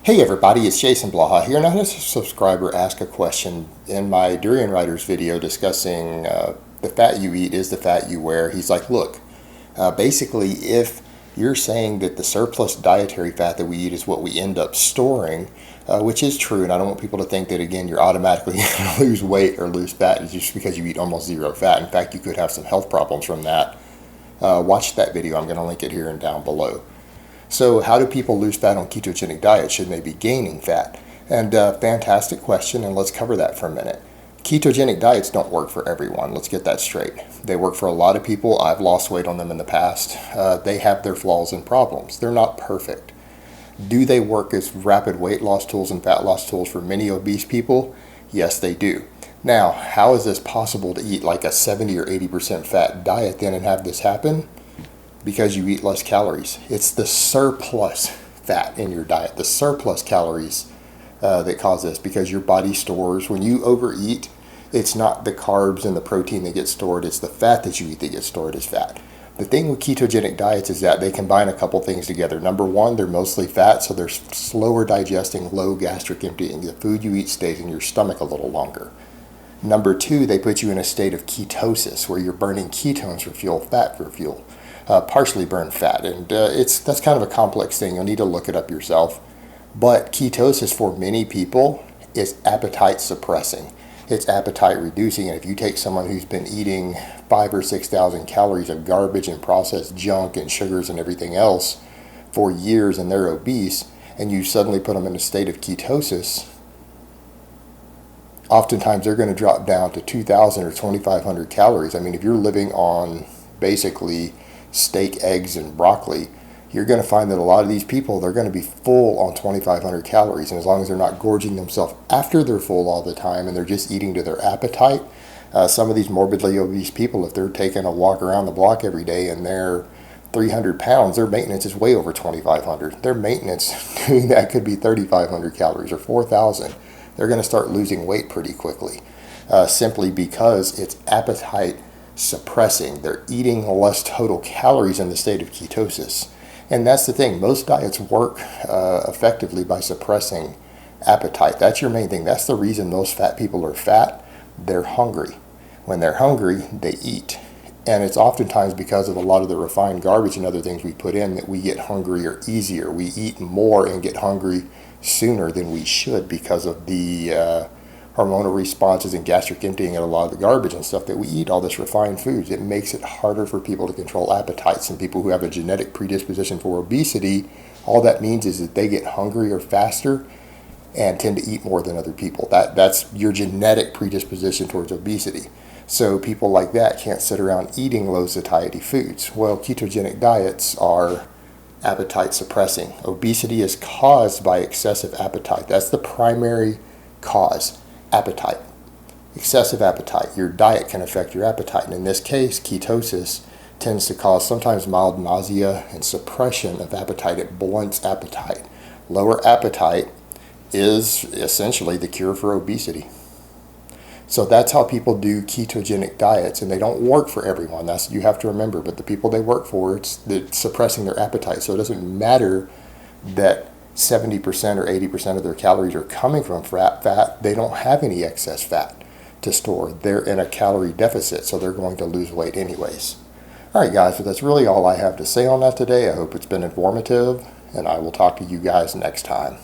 Hey everybody, it's Jason Blaha here, and I had a subscriber ask a question in my Durian Riders video discussing the fat you eat is the fat you wear. He's like, look, basically if you're saying that the surplus dietary fat that we eat is what we end up storing, which is true, and I don't want people to think that, again, you're automatically going to lose weight or lose fat just because you eat almost zero fat. In fact, you could have some health problems from that. Watch that video. I'm going to link it here and down below. So how do people lose fat on ketogenic diet? Should they be gaining fat? And fantastic question, and let's cover that for a minute. Ketogenic diets don't work for everyone. Let's get that straight. They work for a lot of people. I've lost weight on them in the past. They have their flaws and problems. They're not perfect. Do they work as rapid weight loss tools and fat loss tools for many obese people? Yes, they do. Now, how is this possible to eat like a 70 or 80% fat diet then and have this happen? Because you eat less calories. It's the surplus fat in your diet, the surplus calories that cause this, because your body stores, when you overeat, it's not the carbs and the protein that get stored, it's the fat that you eat that gets stored as fat. The thing with ketogenic diets is that they combine a couple things together. Number one, they're mostly fat, so they're slower digesting, low gastric emptying. The food you eat stays in your stomach a little longer. Number two, they put you in a state of ketosis, where you're burning ketones for fuel, fat for fuel. Partially burned fat, and that's kind of a complex thing. You'll need to look it up yourself. But ketosis for many people is appetite suppressing. It's appetite reducing, and if you take someone who's been eating 5,000 or 6,000 calories of garbage and processed junk and sugars and everything else for years, and they're obese, and you suddenly put them in a state of ketosis, oftentimes they're going to drop down to 2,000 or 2,500 calories. I mean, if you're living on basically steak, eggs, and broccoli, you're going to find that a lot of these people, they're going to be full on 2,500 calories. And as long as they're not gorging themselves after they're full all the time and they're just eating to their appetite, some of these morbidly obese people, if they're taking a walk around the block every day and they're 300 pounds, their maintenance is way over 2,500. Their maintenance doing that could be 3,500 calories or 4,000. They're going to start losing weight pretty quickly, simply because it's appetite suppressing. They're eating less total calories in the state of ketosis. And that's the thing. Most diets work effectively by suppressing appetite. That's your main thing. That's the reason most fat people are fat. They're hungry. When they're hungry, they eat. And it's oftentimes because of a lot of the refined garbage and other things we put in that we get hungrier easier. We eat more and get hungry sooner than we should because of the hormonal responses and gastric emptying and a lot of the garbage and stuff that we eat, all this refined foods. It makes it harder for people to control appetites. And people who have a genetic predisposition for obesity, all that means is that they get hungrier faster and tend to eat more than other people. That's your genetic predisposition towards obesity. So people like that can't sit around eating low satiety foods. Well, ketogenic diets are appetite suppressing. Obesity is caused by excessive appetite. That's the primary cause. Appetite. Excessive appetite. Your diet can affect your appetite. And in this case, ketosis tends to cause sometimes mild nausea and suppression of appetite. It blunts appetite. Lower appetite is essentially the cure for obesity. So that's how people do ketogenic diets, and they don't work for everyone. That's you have to remember. But the people they work for, it's suppressing their appetite. So it doesn't matter that 70% or 80% of their calories are coming from fat. They don't have any excess fat to store. They're in a calorie deficit, so they're going to lose weight anyways. All right, guys, so that's really all I have to say on that today. I hope it's been informative, and I will talk to you guys next time.